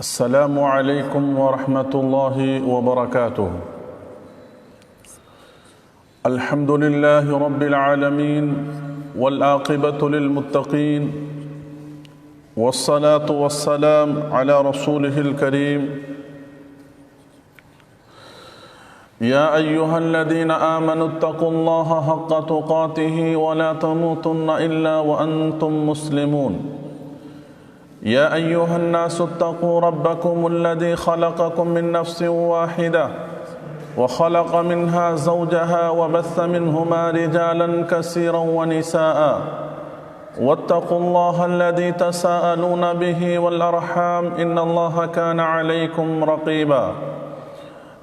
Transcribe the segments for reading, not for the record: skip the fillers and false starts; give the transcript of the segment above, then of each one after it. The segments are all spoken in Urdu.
السلام عليكم ورحمة الله وبركاته. الحمد لله رب العالمين والعاقبة للمتقين والصلاة والسلام على رسوله الكريم. يا أيها الذين آمنوا اتقوا الله حق تقاته ولا تموتن إلا وأنتم مسلمون. يا أيها الناس اتقوا ربكم الذي خلقكم من نفس واحدة وخلق منها زوجها وبث منهما رجالا كثيرا ونساء واتقوا الله الذي تساءلون به والأرحام إن الله كان عليكم رقيبا.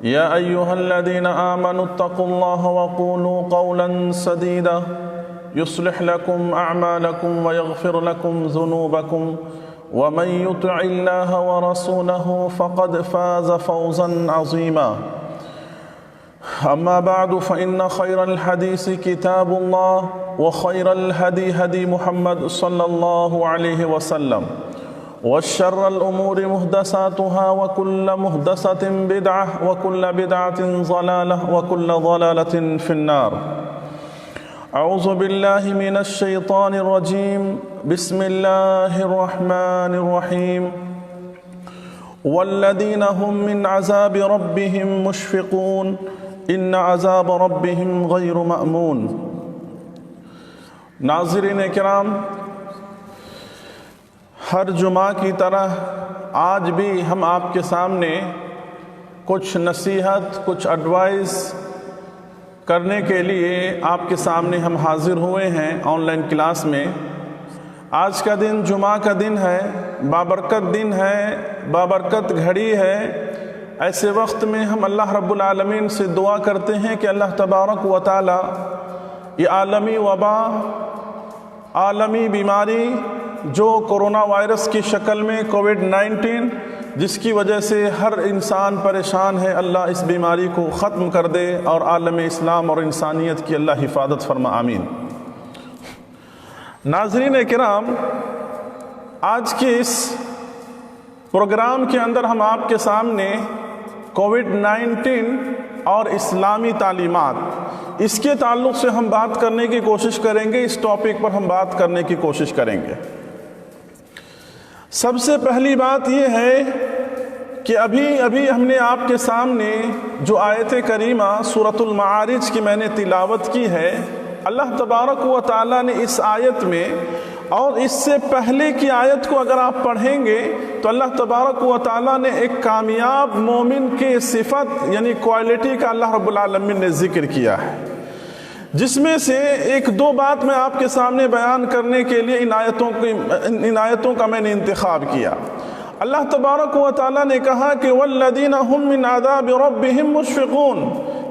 يا أيها الذين آمنوا اتقوا الله وقولوا قولا سديدا يصلح لكم أعمالكم ويغفر لكم ذنوبكم ومن يطع الله ورسوله فقد فاز فوزا عظيما. أما بعد فإن خير الحديث كتاب الله وخير الهدي هدي محمد صلى الله عليه وسلم والشر الأمور محدثاتها وكل محدثة بدعة وكل بدعة ضلالة وكل ضلالة في النار. أعوذ بالله من الشيطان الرجيم. بسم الله الرحمن الرحيم. والذين هم من عذاب ربهم مشفقون إن عذاب ربهم غير مأمون. ناظرین کرام، ہر جمعہ کی طرح آج بھی ہم آپ کے سامنے کچھ نصیحت، کچھ ایڈوائز کرنے کے لیے آپ کے سامنے ہم حاضر ہوئے ہیں آن لائن کلاس میں. آج کا دن جمعہ کا دن ہے، بابرکت دن ہے، بابرکت گھڑی ہے. ایسے وقت میں ہم اللہ رب العالمین سے دعا کرتے ہیں کہ اللہ تبارک و تعالی یہ عالمی وبا، عالمی بیماری جو کرونا وائرس کی شکل میں کووڈ-19 جس کی وجہ سے ہر انسان پریشان ہے، اللہ اس بیماری کو ختم کر دے اور عالم اسلام اور انسانیت کی اللہ حفاظت فرما، آمین. ناظرین کرام، آج کے اس پروگرام کے اندر ہم آپ کے سامنے کووڈ-19 اور اسلامی تعلیمات، اس کے تعلق سے ہم بات کرنے کی کوشش کریں گے. اس ٹاپک پر ہم بات کرنے کی کوشش کریں گے. سب سے پہلی بات یہ ہے کہ ابھی ہم نے آپ کے سامنے جو آیت کریمہ سورۃ المعارج کی میں نے تلاوت کی ہے، اللہ تبارک و تعالیٰ نے اس آیت میں اور اس سے پہلے کی آیت کو اگر آپ پڑھیں گے تو اللہ تبارک و تعالیٰ نے ایک کامیاب مومن کے صفت یعنی کوالٹی کا اللہ رب العالمین نے ذکر کیا ہے، جس میں سے ایک دو بات میں آپ کے سامنے بیان کرنے کے لیے ان آیتوں کا میں نے انتخاب کیا. اللہ تبارک و تعالیٰ نے کہا کہ والذین هم من عذاب ربهم مشفقون،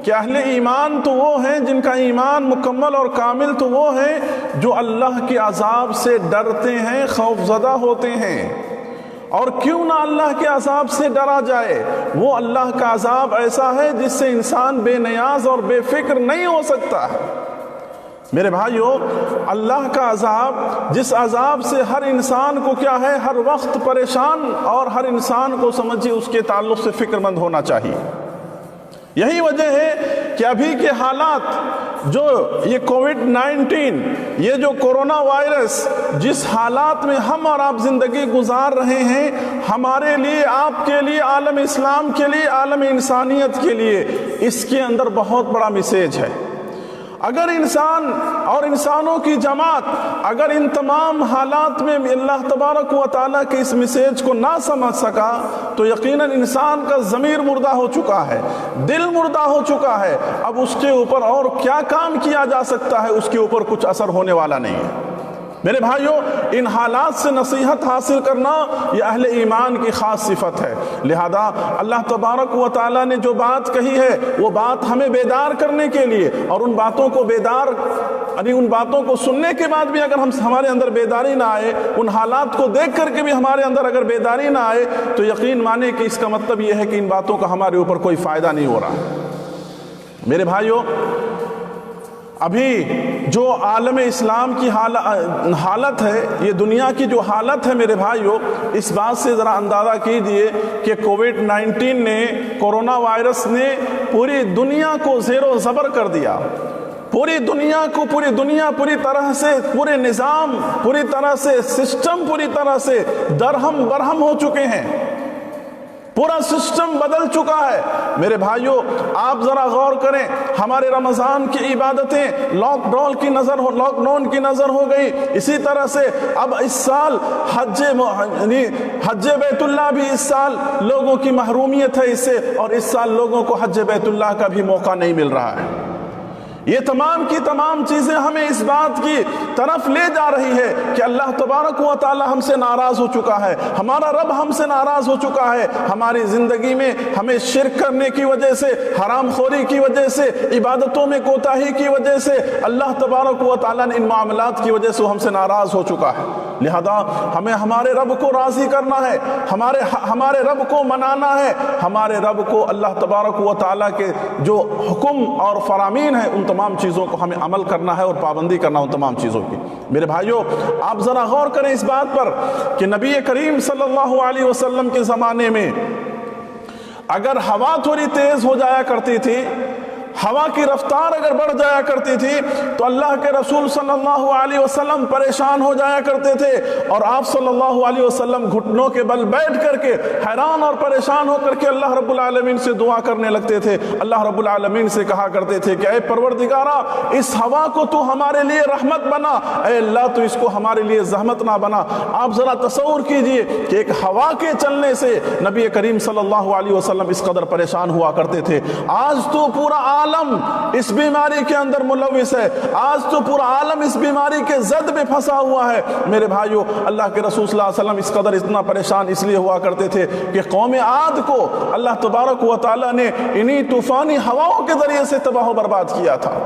کہ اہل ایمان تو وہ ہیں جن کا ایمان مکمل اور کامل تو وہ ہیں جو اللہ کے عذاب سے ڈرتے ہیں، خوف زدہ ہوتے ہیں. اور کیوں نہ اللہ کے عذاب سے ڈرا جائے، وہ اللہ کا عذاب ایسا ہے جس سے انسان بے نیاز اور بے فکر نہیں ہو سکتا. میرے بھائیو، اللہ کا عذاب، جس عذاب سے ہر انسان کو کیا ہے، ہر وقت پریشان، اور ہر انسان کو سمجھیے اس کے تعلق سے فکر مند ہونا چاہیے. یہی وجہ ہے کہ ابھی کے حالات جو یہ کووڈ-19، یہ جو کرونا وائرس جس حالات میں ہم اور آپ زندگی گزار رہے ہیں، ہمارے لیے، آپ کے لیے، عالم اسلام کے لیے، عالم انسانیت کے لیے اس کے اندر بہت بڑا میسیج ہے. اگر انسان اور انسانوں کی جماعت اگر ان تمام حالات میں اللہ تبارک و تعالیٰ کے اس میسیج کو نہ سمجھ سکا تو یقیناً انسان کا ضمیر مردہ ہو چکا ہے، دل مردہ ہو چکا ہے. اب اس کے اوپر اور کیا کام کیا جا سکتا ہے، اس کے اوپر کچھ اثر ہونے والا نہیں ہے. میرے بھائیوں، ان حالات سے نصیحت حاصل کرنا یہ اہل ایمان کی خاص صفت ہے. لہذا اللہ تبارک و تعالیٰ نے جو بات کہی ہے وہ بات ہمیں بیدار کرنے کے لیے، اور ان باتوں کو یعنی ان باتوں کو سننے کے بعد بھی اگر ہمارے اندر بیداری نہ آئے، ان حالات کو دیکھ کر کے بھی ہمارے اندر اگر بیداری نہ آئے تو یقین مانے کہ اس کا مطلب یہ ہے کہ ان باتوں کا ہمارے اوپر کوئی فائدہ نہیں ہو رہا. میرے بھائیوں، ابھی جو عالم اسلام کی حالت ہے، یہ دنیا کی جو حالت ہے میرے بھائیوں، اس بات سے ذرا اندازہ کیجئے کہ کووڈ-19 نے، کورونا وائرس نے پوری دنیا کو زیر و زبر کر دیا. پوری دنیا کو، پوری طرح سے، پورے نظام، پوری طرح سے سسٹم، پوری طرح سے درہم برہم ہو چکے ہیں. پورا سسٹم بدل چکا ہے. میرے بھائیوں آپ ذرا غور کریں، ہمارے رمضان کی عبادتیں لاک ڈاؤن کی نظر ہو گئی. اسی طرح سے اب اس سال حج بیت اللہ بھی اس سال لوگوں کی محرومیت ہے اس سے، اور اس سال لوگوں کو حج بیت اللہ کا بھی موقع نہیں مل رہا ہے. یہ تمام کی تمام چیزیں ہمیں اس بات کی طرف لے جا رہی ہے کہ اللہ تبارک و تعالی ہم سے ناراض ہو چکا ہے، ہمارا رب ہم سے ناراض ہو چکا ہے. ہماری زندگی میں ہمیں شرک کرنے کی وجہ سے، حرام خوری کی وجہ سے، عبادتوں میں کوتاہی کی وجہ سے، اللہ تبارک و تعالی نے ان معاملات کی وجہ سے ہم سے ناراض ہو چکا ہے. لہذا ہمیں ہمارے رب کو راضی کرنا ہے، ہمارے رب کو منانا ہے، ہمارے رب کو اللہ تبارک و تعالی کے جو حکم اور فرامین ہیں ان تمام چیزوں کو ہمیں عمل کرنا ہے اور پابندی کرنا ان تمام چیزوں کی. میرے بھائیوں آپ ذرا غور کریں اس بات پر کہ نبی کریم صلی اللہ علیہ وسلم کے زمانے میں اگر ہوا تھوڑی تیز ہو جایا کرتی تھی، ہوا کی رفتار اگر بڑھ جایا کرتی تھی تو اللہ کے رسول صلی اللہ علیہ وسلم پریشان ہو جایا کرتے تھے، اور آپ صلی اللہ علیہ وسلم گھٹنوں کے بل بیٹھ کر کے حیران اور پریشان ہو کر کے اللہ رب العالمین سے دعا کرنے لگتے تھے. اللہ رب العالمین سے کہا کرتے تھے کہ اے پروردگارا اس ہوا کو تو ہمارے لیے رحمت بنا، اے اللہ تو اس کو ہمارے لیے زحمت نہ بنا. آپ ذرا تصور کیجئے کہ ایک ہوا کے چلنے سے نبی کریم صلی اللہ علیہ وسلم اس قدر پریشان ہوا کرتے تھے. آج تو پورا عالم اس بیماری کے اندر ملوث ہے، آج تو پورا عالم اس بیماری کے زد میں پھنسا ہوا ہے. میرے بھائیوں اللہ کے رسول صلی اللہ علیہ وسلم اس قدر اتنا پریشان اس لیے ہوا کرتے تھے کہ قوم عاد کو اللہ تبارک و تعالی نے انہی طوفانی ہواؤں کے ذریعے سے تباہ و برباد کیا تھا.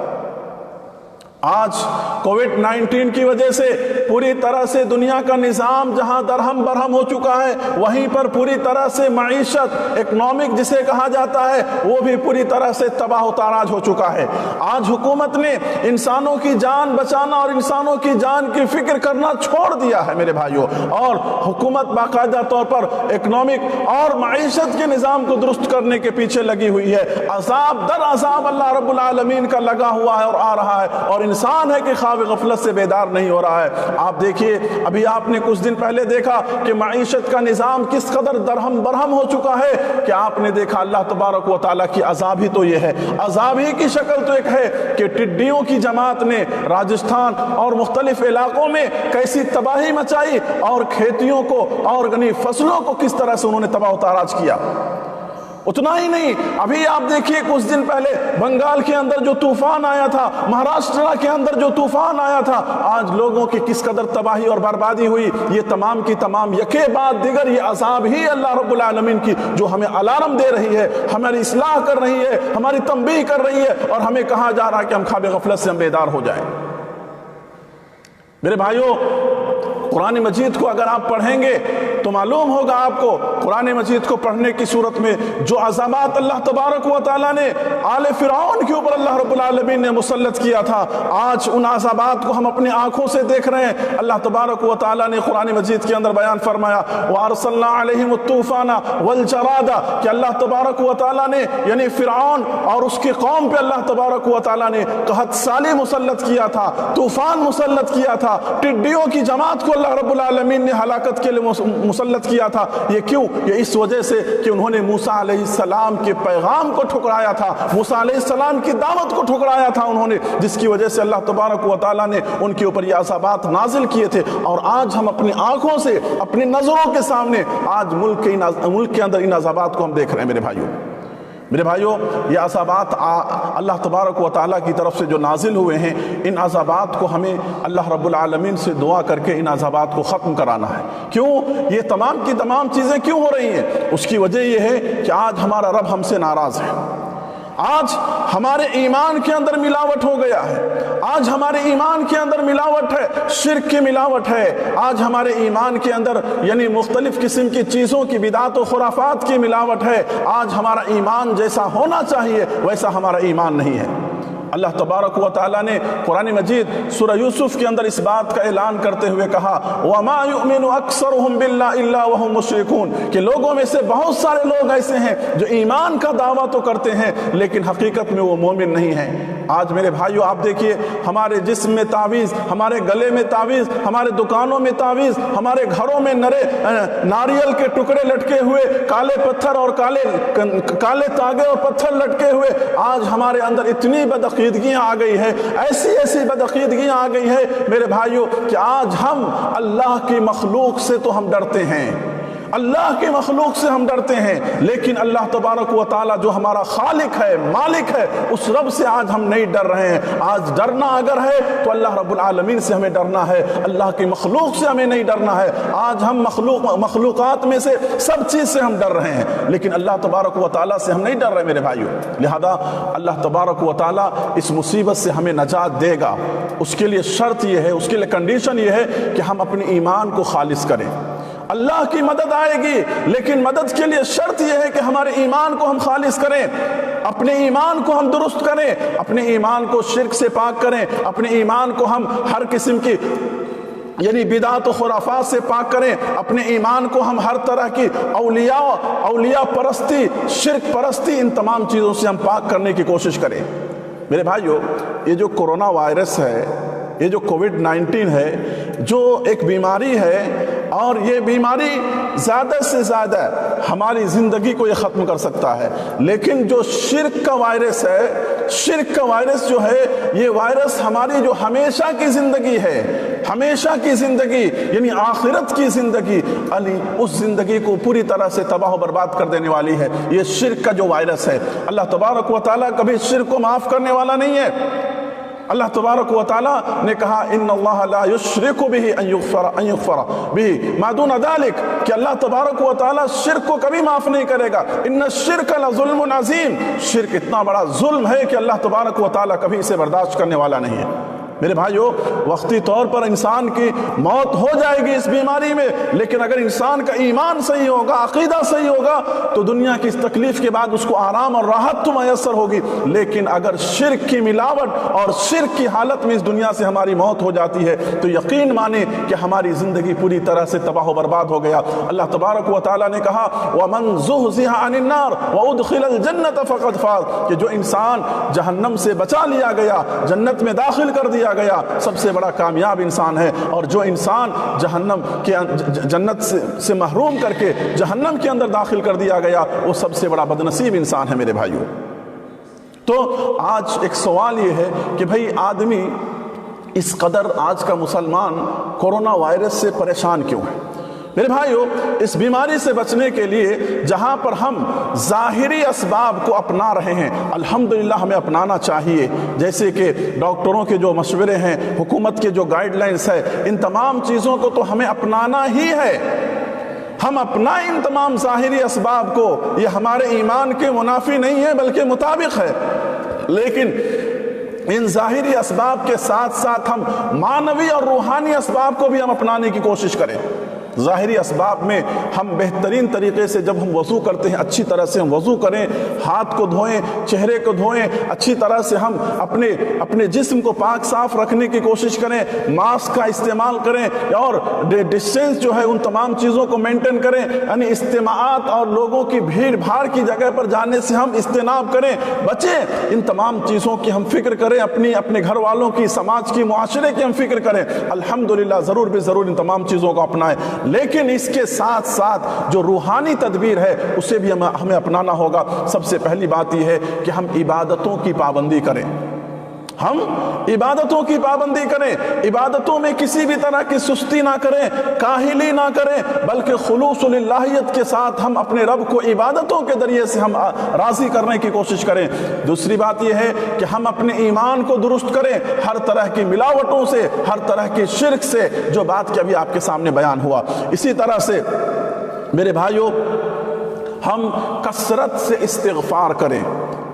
آج کووڈ-19 کی وجہ سے پوری طرح سے دنیا کا نظام جہاں درہم برہم ہو چکا ہے، وہیں پر پوری طرح سے معیشت، اکنامک جسے کہا جاتا ہے، وہ بھی پوری طرح سے تباہ و تاراج ہو چکا ہے. آج حکومت نے انسانوں کی جان بچانا اور انسانوں کی جان کی فکر کرنا چھوڑ دیا ہے میرے بھائیوں، اور حکومت باقاعدہ طور پر اکنامک اور معیشت کے نظام کو درست کرنے کے پیچھے لگی ہوئی ہے. عذاب در عذاب اللہ رب العالمین کا لگا ہوا ہے اور آ رہا ہے، اور انسان ہے کہ خواب غفلت سے بیدار نہیں ہو رہا ہے. آپ دیکھیے ابھی آپ نے کچھ دن پہلے دیکھا کہ معیشت کا نظام کس قدر درہم برہم ہو چکا ہے کہ آپ نے دیکھا اللہ تبارک و تعالیٰ کی عذاب ہی تو یہ ہے. عذاب ہی کی شکل تو ایک ہے کہ ٹڈیوں کی جماعت نے راجستھان اور مختلف علاقوں میں کیسی تباہی مچائی، اور کھیتیوں کو اور فصلوں کو کس طرح سے انہوں نے تباہ و تاراج کیا. اتنا ہی نہیں، ابھی آپ دیکھیے کچھ دن پہلے بنگال کے اندر جو طوفان آیا تھا، مہاراشٹر کے اندر جو طوفان آیا تھا، آج لوگوں کی کس قدر تباہی اور بربادی ہوئی. یہ تمام کی تمام یکے بعد دیگر یہ عذاب ہی اللہ رب العالمین کی جو ہمیں الارم دے رہی ہے، ہماری اصلاح کر رہی ہے، ہماری تنبیہ کر رہی ہے، اور ہمیں کہا جا رہا ہے کہ ہم خواب غفلت سے ہم بیدار ہو جائیں. میرے بھائیوں قرآن مجید کو اگر آپ پڑھیں گے تو معلوم ہوگا آپ کو، قرآن مجید کو پڑھنے کی صورت میں جو عذابات اللہ تبارک و تعالیٰ نے آل فرعون کے اوپر اللہ رب العالمین نے مسلط کیا تھا، آج ان عذابات کو ہم اپنی آنکھوں سے دیکھ رہے ہیں. اللہ تبارک و تعالیٰ نے قرآن مجید کے اندر بیان فرمایا وَأَرْسَلْنَا عَلَيْهِمُ الطُّوفَانَ وَالْجَرَادَ کہ اللہ تبارک و تعالیٰ نے یعنی فرعون اور اس کی قوم پہ اللہ تبارک و تعالیٰ نے قحط سالی مسلط کیا تھا، طوفان مسلط کیا تھا، ٹڈیوں کی جماعت کو اللہ رب العالمین نے ہلاکت کے لیے مسلط کیا تھا. یہ کیوں؟ یہ اس وجہ سے کہ انہوں نے موسیٰ علیہ السلام کے پیغام کو ٹھکرایا تھا، موسیٰ علیہ السلام کی دعوت کو ٹھکرایا تھا انہوں نے، جس کی وجہ سے اللہ تبارک و تعالیٰ نے ان کے اوپر یہ عذابات نازل کیے تھے. اور آج ہم اپنی آنکھوں سے، اپنی نظروں کے سامنے آج ملک کے اندر ان عذابات کو ہم دیکھ رہے ہیں. میرے بھائیوں یہ عذابات اللہ تبارک و تعالیٰ کی طرف سے جو نازل ہوئے ہیں، ان عذابات کو ہمیں اللہ رب العالمین سے دعا کر کے ان عذابات کو ختم کرانا ہے. کیوں یہ تمام کی تمام چیزیں کیوں ہو رہی ہیں؟ اس کی وجہ یہ ہے کہ آج ہمارا رب ہم سے ناراض ہے. آج ہمارے ایمان کے اندر ملاوٹ ہو گیا ہے، آج ہمارے ایمان کے اندر ملاوٹ ہے، شرک کی ملاوٹ ہے. آج ہمارے ایمان کے اندر یعنی مختلف قسم کی چیزوں کی بدعات و خرافات کی ملاوٹ ہے. آج ہمارا ایمان جیسا ہونا چاہیے ویسا ہمارا ایمان نہیں ہے. اللہ تبارک و تعالیٰ نے قرآن مجید سورہ یوسف کے اندر اس بات کا اعلان کرتے ہوئے کہا وَمَا يُؤْمِنُ أَكْثَرُهُم بِاللَّهِ إِلَّا وَهُمْ مُشْرِكُونَ کہ لوگوں میں سے بہت سارے لوگ ایسے ہیں جو ایمان کا دعویٰ تو کرتے ہیں لیکن حقیقت میں وہ مومن نہیں ہیں۔ آج میرے بھائیو آپ دیکھیے ہمارے جسم میں تعویذ، ہمارے گلے میں تعویذ، ہمارے دکانوں میں تعویذ، ہمارے گھروں میں ناریل کے ٹکڑے لٹکے ہوئے، کالے پتھر اور کالے تاگے اور پتھر لٹکے ہوئے۔ آج ہمارے اندر اتنی بدعقیدگیاں آ گئی ہے، ایسی بدعقیدگیاں آ گئی ہے میرے بھائیو کہ آج ہم اللہ کی مخلوق سے تو ہم ڈرتے ہیں، اللہ کی مخلوق سے ہم ڈرتے ہیں، لیکن اللہ تبارک و تعالیٰ جو ہمارا خالق ہے، مالک ہے، اس رب سے آج ہم نہیں ڈر رہے ہیں۔ آج ڈرنا اگر ہے تو اللہ رب العالمین سے ہمیں ڈرنا ہے، اللہ کی مخلوق سے ہمیں نہیں ڈرنا ہے۔ آج ہم مخلوقات میں سے سب چیز سے ہم ڈر رہے ہیں لیکن اللہ تبارک و تعالیٰ سے ہم نہیں ڈر رہے میرے بھائیو۔ لہذا اللہ تبارک و تعالیٰ اس مصیبت سے ہمیں نجات دے گا، اس کے لیے شرط یہ ہے، اس کے لیے کنڈیشن یہ ہے کہ ہم اپنے ایمان کو خالص کریں۔ اللہ کی مدد آئے گی لیکن مدد کے لیے شرط یہ ہے کہ ہمارے ایمان کو ہم خالص کریں، اپنے ایمان کو ہم درست کریں، اپنے ایمان کو شرک سے پاک کریں، اپنے ایمان کو ہم ہر قسم کی یعنی بدعت و خرافات سے پاک کریں، اپنے ایمان کو ہم ہر طرح کی اولیاء پرستی، شرک پرستی، ان تمام چیزوں سے ہم پاک کرنے کی کوشش کریں۔ میرے بھائیو یہ جو کورونا وائرس ہے، یہ جو کووڈ-19 ہے، جو ایک بیماری ہے اور یہ بیماری زیادہ سے زیادہ ہماری زندگی کو یہ ختم کر سکتا ہے، لیکن جو شرک کا وائرس ہے، شرک کا وائرس جو ہے، یہ وائرس ہماری جو ہمیشہ کی زندگی ہے، ہمیشہ کی زندگی یعنی آخرت کی زندگی، اس زندگی کو پوری طرح سے تباہ و برباد کر دینے والی ہے۔ یہ شرک کا جو وائرس ہے، اللہ تبارک و تعالیٰ کبھی شرک کو معاف کرنے والا نہیں ہے۔ اللہ تبارک و تعالیٰ نے کہا ان اللہ لا یشرک بہ ان یغفر بہ ما دون ذلک کہ اللہ تبارک و تعالیٰ شرک کو کبھی معاف نہیں کرے گا۔ ان الشرک لظلم عظیم، شرک اتنا بڑا ظلم ہے کہ اللہ تبارک و تعالیٰ کبھی اسے برداشت کرنے والا نہیں ہے۔ میرے بھائیو وقتی طور پر انسان کی موت ہو جائے گی اس بیماری میں، لیکن اگر انسان کا ایمان صحیح ہوگا، عقیدہ صحیح ہوگا تو دنیا کی اس تکلیف کے بعد اس کو آرام اور راحت تو میسر ہوگی، لیکن اگر شرک کی ملاوٹ اور شرک کی حالت میں اس دنیا سے ہماری موت ہو جاتی ہے تو یقین مانیں کہ ہماری زندگی پوری طرح سے تباہ و برباد ہو گیا۔ اللہ تبارک و تعالیٰ نے کہا وَمَنْ زُحْزِحَ عَنِ النَّارِ وَأُدْخِلَ الْجَنَّةَ فَقَدْ فَازَ کہ جو انسان جہنم سے بچا لیا گیا، جنت میں داخل کر دیا گیا، سب سے بڑا کامیاب انسان ہے۔ اور جو انسان جنت سے محروم کر کے جہنم کے اندر داخل کر دیا گیا، وہ سب سے بڑا بدنصیب انسان ہے میرے بھائیوں۔ تو آج ایک سوال یہ ہے کہ بھئی آدمی اس قدر آج کا مسلمان کورونا وائرس سے پریشان کیوں ہے؟ میرے بھائیو اس بیماری سے بچنے کے لیے جہاں پر ہم ظاہری اسباب کو اپنا رہے ہیں، الحمدللہ ہمیں اپنانا چاہیے، جیسے کہ ڈاکٹروں کے جو مشورے ہیں، حکومت کے جو گائیڈ لائنز ہے، ان تمام چیزوں کو تو ہمیں اپنانا ہی ہے۔ ہم اپنا ان تمام ظاہری اسباب کو، یہ ہمارے ایمان کے منافی نہیں ہے بلکہ مطابق ہے، لیکن ان ظاہری اسباب کے ساتھ ساتھ ہم معنوی اور روحانی اسباب کو بھی ہم اپنانے کی کوشش کریں۔ ظاہری اسباب میں ہم بہترین طریقے سے جب ہم وضو کرتے ہیں اچھی طرح سے ہم وضو کریں، ہاتھ کو دھوئیں، چہرے کو دھوئیں، اچھی طرح سے ہم اپنے جسم کو پاک صاف رکھنے کی کوشش کریں، ماسک کا استعمال کریں اور ڈسٹینس جو ہے ان تمام چیزوں کو مینٹین کریں، یعنی اجتماعات اور لوگوں کی بھیڑ بھاڑ کی جگہ پر جانے سے ہم اجتناب کریں، بچیں۔ ان تمام چیزوں کی ہم فکر کریں، اپنے گھر والوں کی، سماج کی، معاشرے کی ہم فکر کریں۔ الحمدللہ ضرور بے ضرور ان تمام چیزوں کو اپنائیں، لیکن اس کے ساتھ ساتھ جو روحانی تدبیر ہے اسے بھی ہمیں اپنانا ہوگا۔ سب سے پہلی بات یہ ہے کہ ہم عبادتوں کی پابندی کریں، ہم عبادتوں کی پابندی کریں، عبادتوں میں کسی بھی طرح کی سستی نہ کریں، کاہلی نہ کریں، بلکہ خلوص للہیت کے ساتھ ہم اپنے رب کو عبادتوں کے ذریعے سے ہم راضی کرنے کی کوشش کریں۔ دوسری بات یہ ہے کہ ہم اپنے ایمان کو درست کریں ہر طرح کی ملاوٹوں سے، ہر طرح کی شرک سے، جو بات کہ ابھی آپ کے سامنے بیان ہوا۔ اسی طرح سے میرے بھائیوں ہم کثرت سے استغفار کریں۔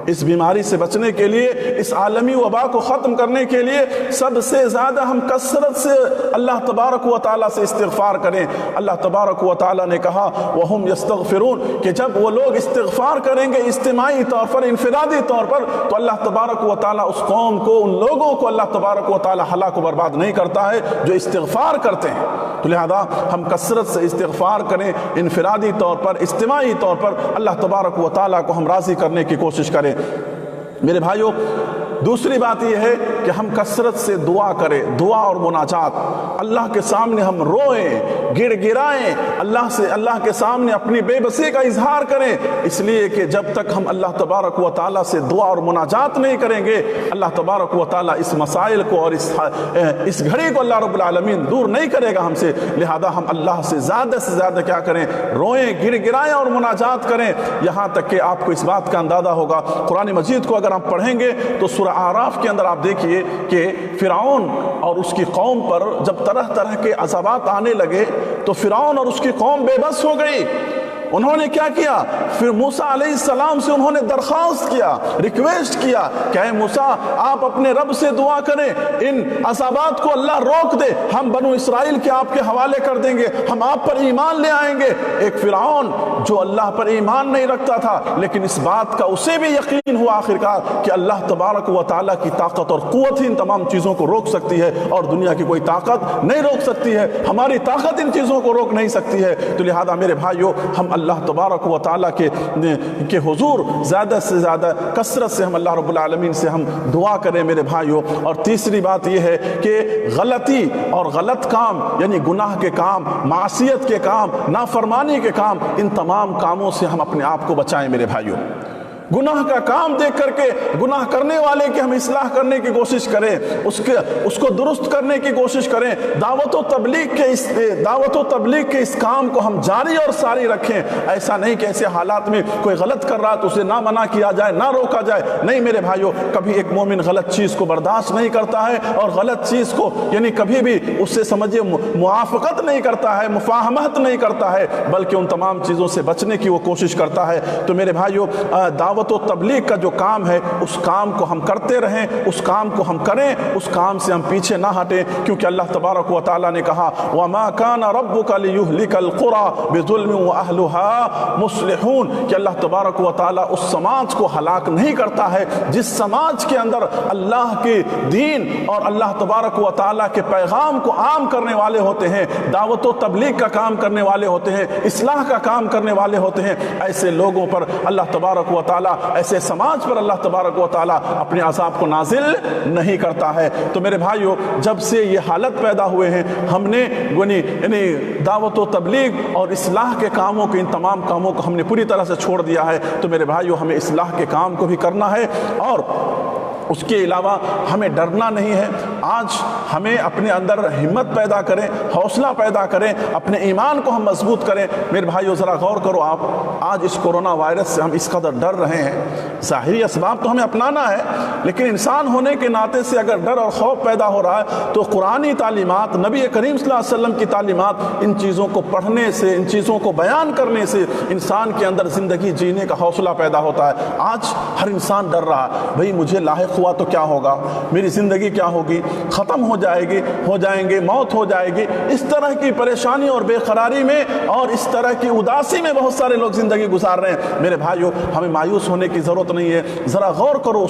اس بیماری سے بچنے کے لیے، اس عالمی وبا کو ختم کرنے کے لیے سب سے زیادہ ہم کثرت سے اللہ تبارک و تعالیٰ سے استغفار کریں۔ اللہ تبارک و تعالیٰ نے کہا وَهُمْ يَسْتَغْفِرُونَ کہ جب وہ لوگ استغفار کریں گے اجتماعی طور پر، انفرادی طور پر، تو اللہ تبارک و تعالیٰ اس قوم کو، ان لوگوں کو اللہ تبارک و تعالیٰ ہلاک و برباد نہیں کرتا ہے جو استغفار کرتے ہیں۔ تو لہذا ہم کثرت سے استغفار کریں، انفرادی طور پر، اجتماعی طور پر اللہ تبارک و تعالیٰ کو ہم راضی کرنے کی کوشش کریں۔ میرے بھائیوں، دوسری بات یہ ہے کہ ہم کثرت سے دعا کریں، دعا اور مناجات، اللہ کے سامنے ہم روئیں، گڑ گڑائیں، اللہ کے سامنے اپنی بے بسی کا اظہار کریں، اس لیے کہ جب تک ہم اللہ تبارک و تعالیٰ سے دعا اور مناجات نہیں کریں گے، اللہ تبارک و تعالیٰ اس مسائل کو اور اس گھڑی کو اللہ رب العالمین دور نہیں کرے گا ہم سے۔ لہذا ہم اللہ سے زیادہ کیا کریں؟ روئیں، گڑ گڑائیں اور مناجات کریں، یہاں تک کہ آپ کو اس بات کا اندازہ ہوگا۔ قرآن مجید کو اگر آپ پڑھیں گے تو سورہ اعراف کے اندر آپ دیکھیے کہ فرعون اور اس کی قوم پر جب طرح طرح کے عذابات آنے لگے تو فرعون اور اس کی قوم بے بس ہو گئی۔ انہوں نے کیا کیا؟ پھر موسیٰ علیہ السلام سے انہوں نے درخواست کیا، ریکویسٹ کیا کہ اے موسیٰ آپ اپنے رب سے دعا کریں، ان عذابات کو اللہ روک دے، ہم بنو اسرائیل کے آپ کے حوالے کر دیں گے، ہم آپ پر ایمان لے آئیں گے۔ ایک فرعون جو اللہ پر ایمان نہیں رکھتا تھا، لیکن اس بات کا اسے بھی یقین ہوا آخرکار کہ اللہ تبارک و تعالیٰ کی طاقت اور قوت ہی ان تمام چیزوں کو روک سکتی ہے، اور دنیا کی کوئی طاقت نہیں روک سکتی ہے، ہماری طاقت ان چیزوں کو روک نہیں سکتی ہے۔ تو لہذا میرے بھائیوں، ہم اللہ تبارک و تعالیٰ کے حضور زیادہ سے زیادہ کثرت سے ہم اللہ رب العالمین سے ہم دعا کریں میرے بھائیوں۔ اور تیسری بات یہ ہے کہ غلطی اور غلط کام، یعنی گناہ کے کام، معصیت کے کام، نافرمانی کے کام، ان تمام کاموں سے ہم اپنے آپ کو بچائیں میرے بھائیوں۔ گناہ کا کام دیکھ کر کے گناہ کرنے والے کی ہم اصلاح کرنے کی کوشش کریں، اس کو درست کرنے کی کوشش کریں، دعوت و تبلیغ کے اس کام کو ہم جاری اور ساری رکھیں۔ ایسا نہیں کہ ایسے حالات میں کوئی غلط کر رہا تو اسے نہ منع کیا جائے، نہ روکا جائے، نہیں میرے بھائیوں، کبھی ایک مومن غلط چیز کو برداشت نہیں کرتا ہے، اور غلط چیز کو یعنی کبھی بھی اس سے سمجھے موافقت نہیں کرتا ہے، مفاہمت نہیں کرتا ہے، بلکہ ان تمام چیزوں سے بچنے کی وہ کوشش کرتا ہے۔ تو میرے بھائیوں، دعوت و تبلیغ کا جو کام ہے اس کام کو ہم کرتے رہیں، اس کام کو ہم کریں، اس کام سے ہم پیچھے نہ ہٹیں، کیونکہ اللہ تبارک و تعالیٰ نے کہا وَمَا كَانَ رَبُّكَ لِيُهْلِكَ الْقُرَى بِظُلْمٍ وَأَهْلُهَا مُصْلِحُونَ کہ اللہ تبارک و تعالیٰ اس سماج کو ہلاک نہیں کرتا ہے جس سماج کے اندر اللہ کے دین اور اللہ تبارک و تعالیٰ کے پیغام کو عام کرنے والے ہوتے ہیں، دعوت و تبلیغ کا کام کرنے والے ہوتے ہیں، اصلاح کا کام کرنے والے ہوتے ہیں، ایسے لوگوں پر اللہ تبارک و تعالیٰ، ایسے سماج پر اللہ تبارک و تعالیٰ اپنے عذاب کو نازل نہیں کرتا ہے۔ تو میرے بھائیوں، جب سے یہ حالت پیدا ہوئے ہیں، ہم نے یعنی دعوت و تبلیغ اور اصلاح کے کاموں کو، ان تمام کاموں کو ہم نے پوری طرح سے چھوڑ دیا ہے۔ تو میرے بھائیوں، ہمیں اصلاح کے کام کو بھی کرنا ہے، اور اس کے علاوہ ہمیں ڈرنا نہیں ہے۔ آج ہمیں اپنے اندر ہمت پیدا کریں، حوصلہ پیدا کریں، اپنے ایمان کو ہم مضبوط کریں۔ میرے بھائیو ذرا غور کرو، آپ آج اس کورونا وائرس سے ہم اس قدر ڈر رہے ہیں، ظاہری اسباب تو ہمیں اپنانا ہے، لیکن انسان ہونے کے ناطے سے اگر ڈر اور خوف پیدا ہو رہا ہے تو قرآنی تعلیمات، نبی کریم صلی اللہ علیہ وسلم کی تعلیمات، ان چیزوں کو پڑھنے سے، ان چیزوں کو بیان کرنے سے انسان کے اندر زندگی جینے کا حوصلہ پیدا ہوتا ہے۔ آج ہر انسان ڈر رہا ہے، بھئی مجھے لاحق ہوا تو کیا ہوگا، میری زندگی کیا ہوگی، ختم ہو جائیں گے، موت ہو جائے گی۔ اس طرح کی پریشانی اور بے قراری میں اور اس طرح کی اداسی میں بہت سارے لوگ زندگی گزار رہے ہیں۔ میرے بھائیوں، ہمیں مایوس ہونے کی ضرورت نہیں ہے۔ ذرا غور کرو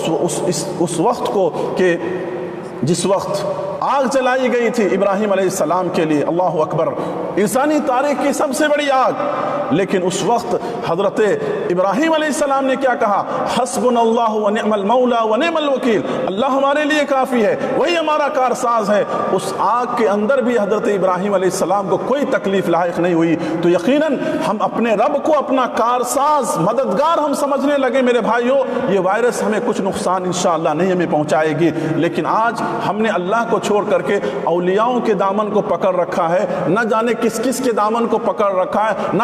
اس وقت کو کہ جس وقت آگ جلائی گئی تھی ابراہیم علیہ السلام کے لیے، اللہ اکبر، انسانی تاریخ کی سب سے بڑی آگ، لیکن اس وقت حضرت ابراہیم علیہ السلام نے کیا کہا؟ حسبنا اللہ ونعم المولا ونعم الوکیل، اللہ ہمارے لیے کافی ہے، وہی ہمارا کارساز ہے۔ اس آگ کے اندر بھی حضرت ابراہیم علیہ السلام کو کوئی تکلیف لاحق نہیں ہوئی۔ تو یقیناً ہم اپنے رب کو اپنا کارساز، مددگار ہم سمجھنے لگے میرے بھائیوں، یہ وائرس ہمیں کچھ نقصان انشاءاللہ نہیں ہمیں پہنچائے گی۔ لیکن آج ہم نے اللہ کو چھوڑ کر کے اولیاؤں کے دامن کو پکڑ رکھا ہے، نہ جانے کس کس کے دامن کو پکڑ رکھا ہے، نہ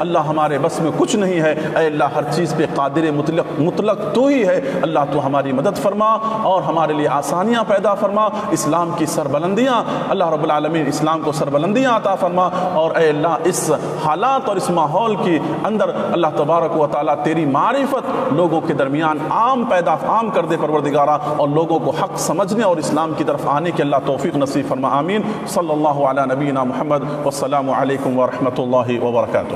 اللہ ہمارے بس میں کچھ نہیں ہے، اے اللہ ہر چیز پہ قادر مطلق تو ہی ہے، اللہ تو ہماری مدد فرما اور ہمارے لیے آسانیاں پیدا فرما، اسلام کی سربلندیاں اللہ رب العالمین اسلام کو سربلندیاں عطا فرما، اور اے اللہ اس حالات اور اس ماحول کی اندر اللہ تبارک و تعالیٰ تیری معرفت لوگوں کے درمیان عام کر دے پروردگارہ، اور لوگوں کو حق سمجھنے اور اسلام کی طرف آنے کے اللہ توفیق نصیب فرما، آمین۔ صلی اللہ علی نبینا محمد، والسلام علیکم ورحمۃ اللہ وبرکاتہ۔